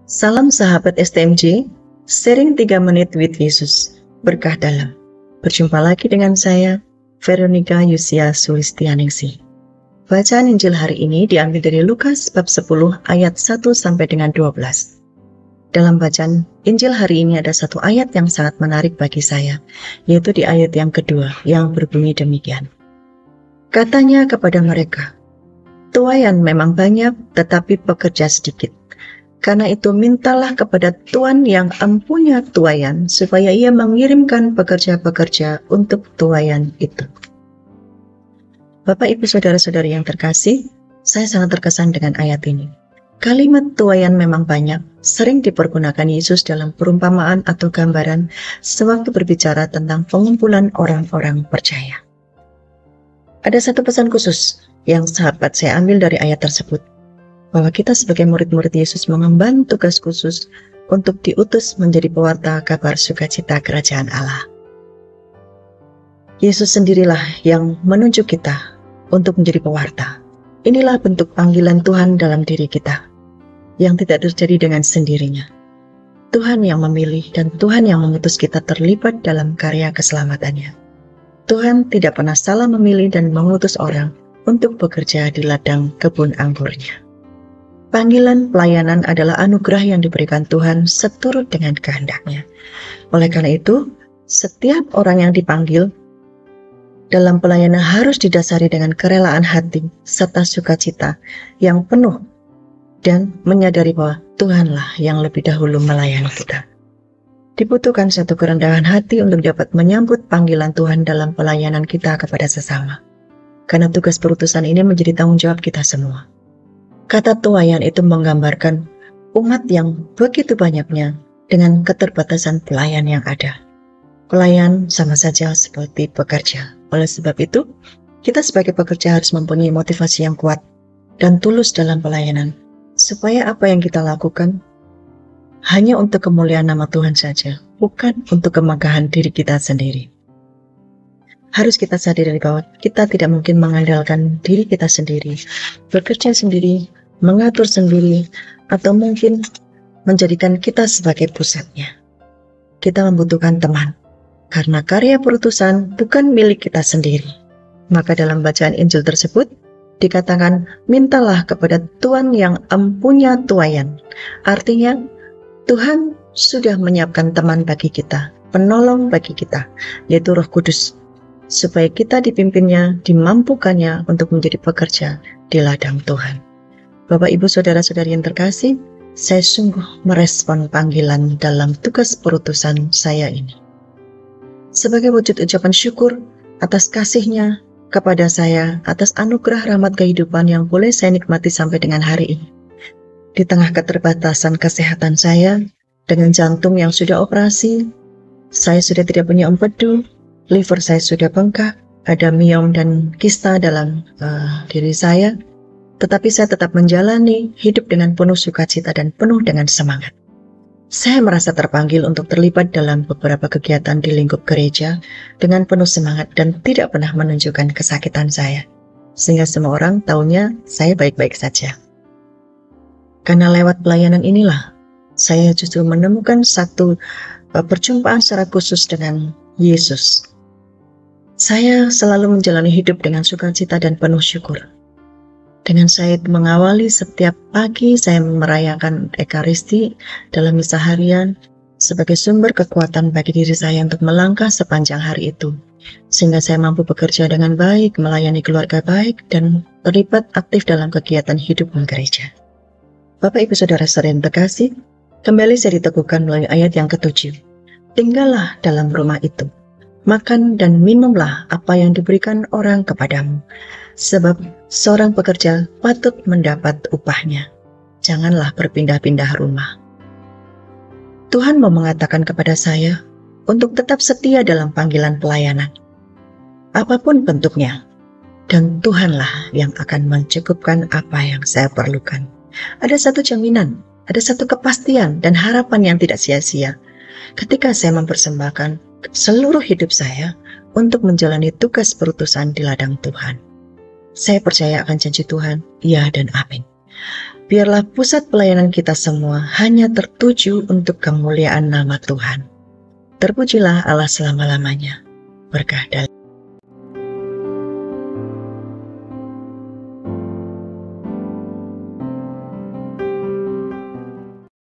Salam sahabat STMJ, sharing 3 menit with Yesus, berkah dalam. Berjumpa lagi dengan saya, Veronica Yusia Sulistianingsih. Bacaan Injil hari ini diambil dari Lukas bab 10 ayat 1 sampai dengan 12. Dalam bacaan Injil hari ini ada satu ayat yang sangat menarik bagi saya, yaitu di ayat yang kedua yang berbunyi demikian. Katanya kepada mereka, "Tuaian memang banyak, tetapi pekerja sedikit. Karena itu mintalah kepada Tuan yang empunya tuaian, supaya ia mengirimkan pekerja-pekerja untuk tuaian itu." Bapak, Ibu, Saudara-saudari yang terkasih, saya sangat terkesan dengan ayat ini. Kalimat tuaian memang banyak, sering dipergunakan Yesus dalam perumpamaan atau gambaran sewaktu berbicara tentang pengumpulan orang-orang percaya. Ada satu pesan khusus yang sahabat saya ambil dari ayat tersebut, bahwa kita sebagai murid-murid Yesus mengemban tugas khusus untuk diutus menjadi pewarta kabar sukacita kerajaan Allah. Yesus sendirilah yang menunjuk kita untuk menjadi pewarta. Inilah bentuk panggilan Tuhan dalam diri kita, yang tidak terjadi dengan sendirinya. Tuhan yang memilih dan Tuhan yang mengutus kita terlibat dalam karya keselamatannya. Tuhan tidak pernah salah memilih dan mengutus orang untuk bekerja di ladang kebun anggurnya. Panggilan pelayanan adalah anugerah yang diberikan Tuhan seturut dengan kehendaknya. Oleh karena itu, setiap orang yang dipanggil dalam pelayanan harus didasari dengan kerelaan hati serta sukacita yang penuh dan menyadari bahwa Tuhanlah yang lebih dahulu melayani kita. Dibutuhkan satu kerendahan hati untuk dapat menyambut panggilan Tuhan dalam pelayanan kita kepada sesama. Karena tugas perutusan ini menjadi tanggung jawab kita semua. Kata tuaian itu menggambarkan umat yang begitu banyaknya dengan keterbatasan pelayan yang ada. Pelayan sama saja seperti pekerja. Oleh sebab itu, kita sebagai pekerja harus mempunyai motivasi yang kuat dan tulus dalam pelayanan, supaya apa yang kita lakukan hanya untuk kemuliaan nama Tuhan saja, bukan untuk kemegahan diri kita sendiri. Harus kita sadari bahwa kita tidak mungkin mengandalkan diri kita sendiri, bekerja sendiri, mengatur sendiri, atau mungkin menjadikan kita sebagai pusatnya. Kita membutuhkan teman, karena karya perutusan bukan milik kita sendiri. Maka dalam bacaan Injil tersebut dikatakan, mintalah kepada Tuhan yang empunya tuaian. Artinya, Tuhan sudah menyiapkan teman bagi kita, penolong bagi kita, yaitu Roh Kudus, supaya kita dipimpinnya, dimampukannya untuk menjadi pekerja di ladang Tuhan. Bapak, Ibu, Saudara-saudari yang terkasih, saya sungguh merespon panggilan dalam tugas perutusan saya ini. Sebagai wujud ucapan syukur atas kasih-Nya kepada saya, atas anugerah rahmat kehidupan yang boleh saya nikmati sampai dengan hari ini. Di tengah keterbatasan kesehatan saya, dengan jantung yang sudah operasi, saya sudah tidak punya empedu, liver saya sudah bengkak, ada miom dan kista dalam diri saya, tetapi saya tetap menjalani hidup dengan penuh sukacita dan penuh dengan semangat. Saya merasa terpanggil untuk terlibat dalam beberapa kegiatan di lingkup gereja dengan penuh semangat dan tidak pernah menunjukkan kesakitan saya, sehingga semua orang tahunya saya baik-baik saja. Karena lewat pelayanan inilah, saya justru menemukan satu perjumpaan secara khusus dengan Yesus. Saya selalu menjalani hidup dengan sukacita dan penuh syukur. Dengan saya mengawali setiap pagi, saya merayakan Ekaristi dalam misa harian sebagai sumber kekuatan bagi diri saya untuk melangkah sepanjang hari itu. Sehingga saya mampu bekerja dengan baik, melayani keluarga baik, dan terlibat aktif dalam kegiatan hidup gereja. Bapak, Ibu, Saudara-saudari yang terkasih, kembali saya diteguhkan melalui ayat yang ke-7. Tinggallah dalam rumah itu, makan dan minumlah apa yang diberikan orang kepadamu, sebab seorang pekerja patut mendapat upahnya. Janganlah berpindah-pindah rumah. Tuhan mau mengatakan kepada saya untuk tetap setia dalam panggilan pelayanan, apapun bentuknya, dan Tuhanlah yang akan mencukupkan apa yang saya perlukan. Ada satu jaminan, ada satu kepastian dan harapan yang tidak sia-sia ketika saya mempersembahkan seluruh hidup saya untuk menjalani tugas perutusan di ladang Tuhan. Saya percaya akan janji Tuhan, ya dan amin. biarlah pusat pelayanan kita semua hanya tertuju untuk kemuliaan nama Tuhan. Terpujilah Allah selama-lamanya. Berkah dari